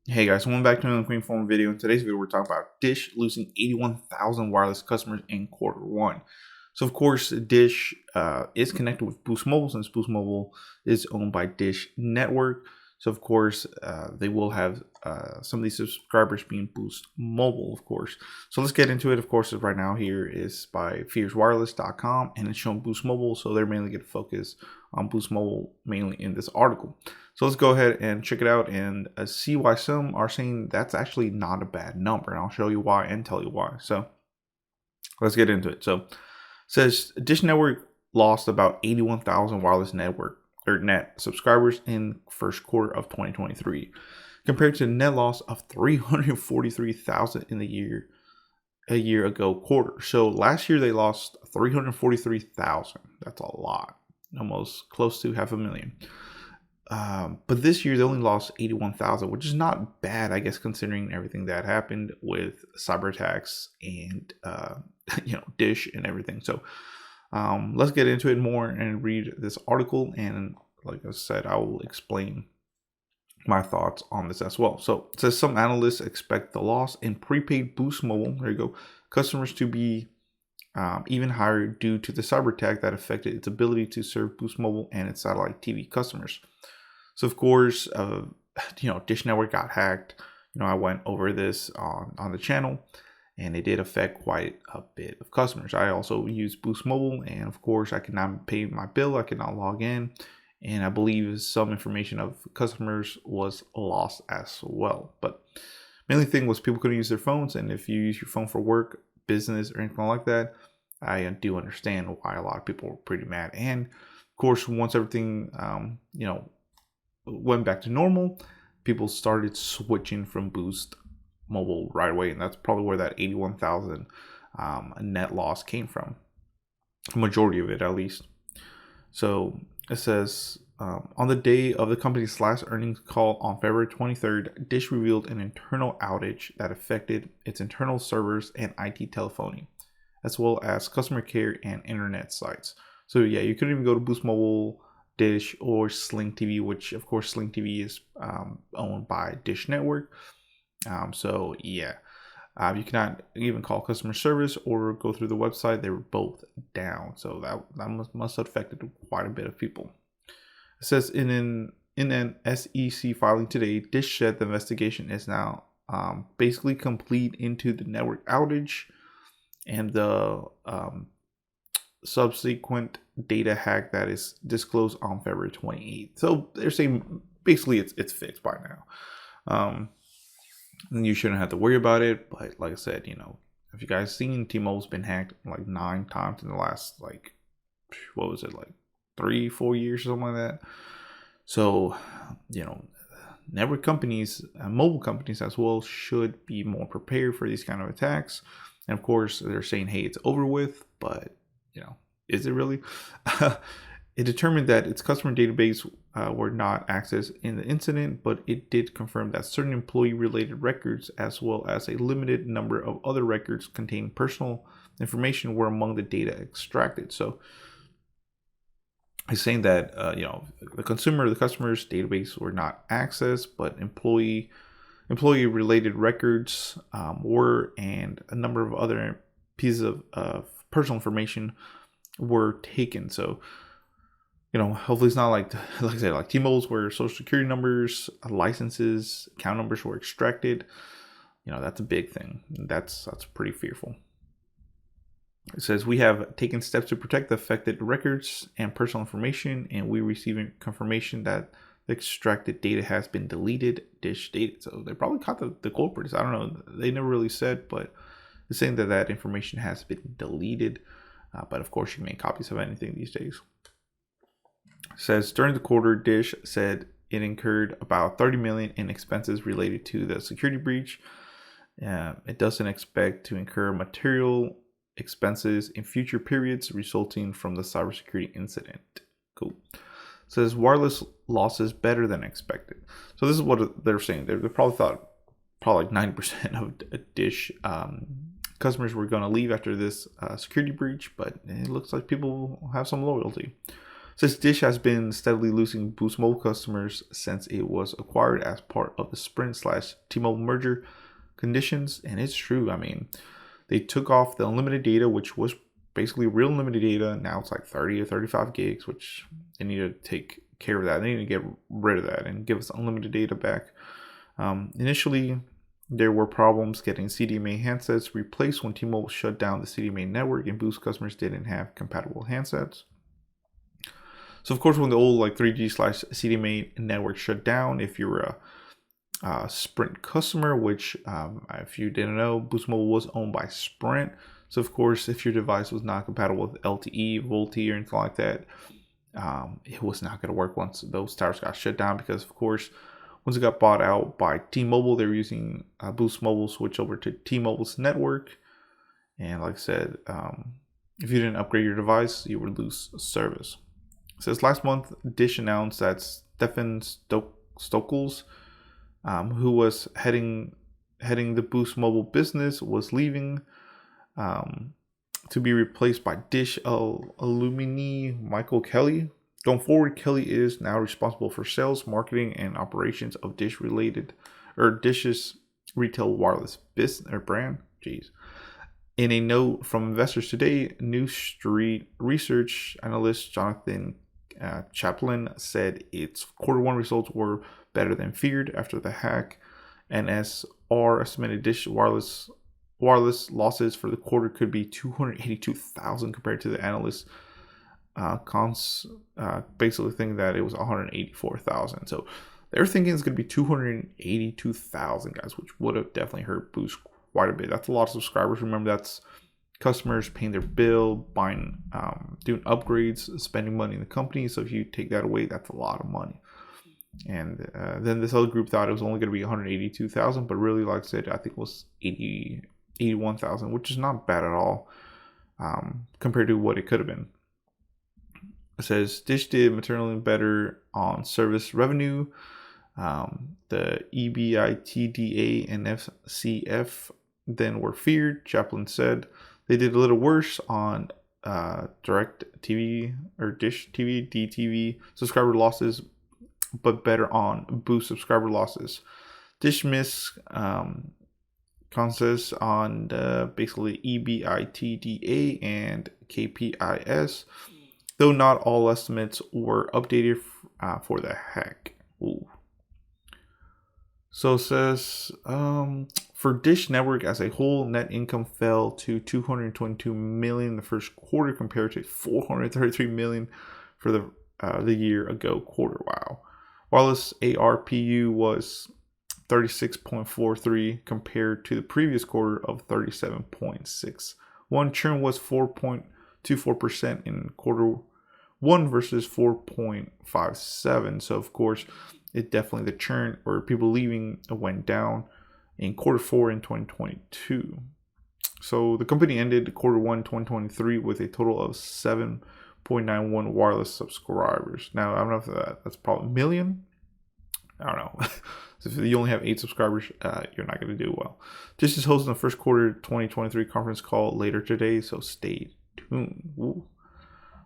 Hey guys, welcome back to another Queen Form video. In today's video, we're talking about Dish losing 81,000 wireless customers in quarter 1. So of course, Dish is connected with Boost Mobile since Boost Mobile is owned by Dish Network. So of course, they will have some of these subscribers being Boost Mobile, of course. So let's get into it. Of course, right now here is by FierceWireless.com, and it's showing Boost Mobile. So they're mainly going to focus on Boost Mobile mainly in this article. So let's go ahead and check it out and see why some are saying that's actually not a bad number. And I'll show you why and tell you why. So let's get into it. So it says Dish Network lost about 81,000 wireless network or net subscribers in first quarter of 2023 compared to a net loss of 343,000 in a year ago quarter. So last year they lost 343,000. That's a lot, almost close to 500,000. But this year they only lost 81,000, which is not bad, I guess, considering everything that happened with cyber attacks and Dish and everything. So let's get into it more and read this article. And like I said, I will explain my thoughts on this as well. So it says some analysts expect the loss in prepaid Boost Mobile, there you go, customers to be even higher due to the cyber attack that affected its ability to serve Boost Mobile and its satellite TV customers. So of course, Dish Network got hacked. I went over this on the channel, and it did affect quite a bit of customers. I also use Boost Mobile, and of course, I could not pay my bill. I could not log in, and I believe some information of customers was lost as well. But mainly thing was people couldn't use their phones, and if you use your phone for work, business, or anything like that, I do understand why a lot of people were pretty mad. And of course, once everything went back to normal, people started switching from Boost Mobile right away, and that's probably where that 81,000 net loss came from, the majority of it at least. So it says on the day of the company's last earnings call on February 23rd, Dish revealed an internal outage that affected its internal servers and IT telephony, as well as customer care and internet sites. So yeah, you couldn't even go to Boost Mobile, Dish, or Sling TV, which of course Sling TV is owned by Dish Network. So yeah, you cannot even call customer service or go through the website. They were both down, so that must have affected quite a bit of people. It says in an SEC filing today, Dish said the investigation is now basically complete into the network outage and the subsequent data hack that is disclosed on February 28th. So they're saying basically it's fixed by now. And you shouldn't have to worry about it. But like I said, if you guys seen, T-Mobile's been hacked like 9 times in the last like 3-4 years or something like that. So network companies, mobile companies as well, should be more prepared for these kind of attacks. And of course, they're saying, hey, it's over with, but is it really? It determined that its customer database were not accessed in the incident, but it did confirm that certain employee-related records, as well as a limited number of other records containing personal information, were among the data extracted. So it's saying that the customer's database were not accessed, but employee-related records were, and a number of other pieces of personal information were taken. So hopefully it's not like I said, like T-Mobile's, where social security numbers, licenses, account numbers were extracted. That's a big thing. That's pretty fearful. It says, we have taken steps to protect the affected records and personal information, and we receiving confirmation that the extracted data has been deleted. Dish stated. So they probably caught the culprits. I don't know. They never really said, but they're saying that information has been deleted. But of course, you can make copies of anything these days. It says during the quarter, Dish said it incurred about 30 million in expenses related to the security breach. It doesn't expect to incur material expenses in future periods resulting from the cybersecurity incident. Cool. It says wireless losses better than expected. So this is what they're saying. They probably thought like 90% of Dish customers were going to leave after this security breach, but it looks like people have some loyalty. Says Dish has been steadily losing Boost Mobile customers since it was acquired as part of the Sprint/T-Mobile merger conditions, and it's true. I mean, they took off the unlimited data, which was basically real unlimited data. Now it's like 30 or 35 gigs, which they need to take care of that. They need to get rid of that and give us unlimited data back. Initially, there were problems getting CDMA handsets replaced when T-Mobile shut down the CDMA network and Boost customers didn't have compatible handsets. So of course, when the old like 3G/CDMA network shut down, if you're a Sprint customer, which if you didn't know, Boost Mobile was owned by Sprint. So of course, if your device was not compatible with LTE, VoLTE, or anything like that, it was not going to work once those towers got shut down, because of course, once it got bought out by T-Mobile, they were using Boost Mobile switch over to T-Mobile's network. And like I said, if you didn't upgrade your device, you would lose service. It says last month, Dish announced that Stefan Stokels, who was heading the Boost Mobile business, was leaving to be replaced by Dish alumni Michael Kelly. Going forward, Kelly is now responsible for sales, marketing, and operations of Dish's retail wireless business or brand. Jeez. In a note from Investors Today, New Street Research analyst Jonathan Chaplin said its Q1 results were better than feared after the hack. NSR estimated Dish wireless losses for the quarter could be 282,000 compared to the analysts basically thinking that it was 184,000. So they're thinking it's going to be 282,000 guys, which would have definitely hurt Boost quite a bit. That's a lot of subscribers. Remember, that's customers paying their bill, buying, doing upgrades, spending money in the company. So if you take that away, that's a lot of money. And then this other group thought it was only going to be 182,000, but really, like I said, I think it was 81,000, which is not bad at all compared to what it could have been. It says Dish did materially better on service revenue. The EBITDA and FCF then were feared. Chaplin said they did a little worse on Direct TV or Dish TV, DTV subscriber losses, but better on Boost subscriber losses. Dish missed consensus on basically EBITDA and KPIs, though not all estimates were updated for the hack. Ooh. So it says, for Dish Network as a whole, net income fell to $222 million in the first quarter compared to $433 million for the year ago quarter. Wow. Wireless ARPU was 36.43 compared to the previous quarter of 37.61. Churn was 4.24% in quarter one versus 4.57. So of course, it definitely, the churn or people leaving went down in quarter four in 2022. So the company ended quarter one 2023 with a total of 7.91 wireless subscribers. Now I don't know if that's probably million. I don't know. So if you only have 8 subscribers, you're not going to do well. Dish is hosting the first quarter 2023 conference call later today, so stay tuned. Ooh.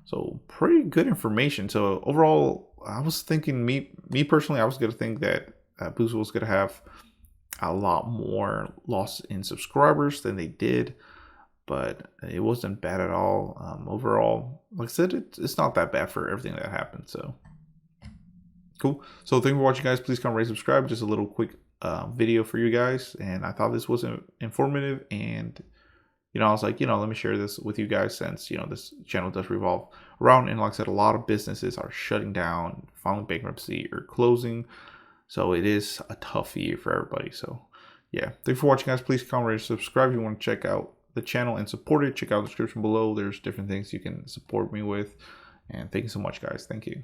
So pretty good information. So overall, I was thinking, me personally, I was going to think that Boost was going to have a lot more loss in subscribers than they did, but it wasn't bad at all. Overall, like I said, it's not that bad for everything that happened. So cool. So thank you for watching, guys. Please comment, rate, subscribe. Just a little quick video for you guys, and I thought this was informative, and I was like, let me share this with you guys since, this channel does revolve around. And like I said, a lot of businesses are shutting down, filing bankruptcy, or closing. So it is a tough year for everybody. So yeah, thanks for watching, guys. Please comment, rate, subscribe. If you want to check out the channel and support it, check out the description below. There's different things you can support me with. And thank you so much, guys. Thank you.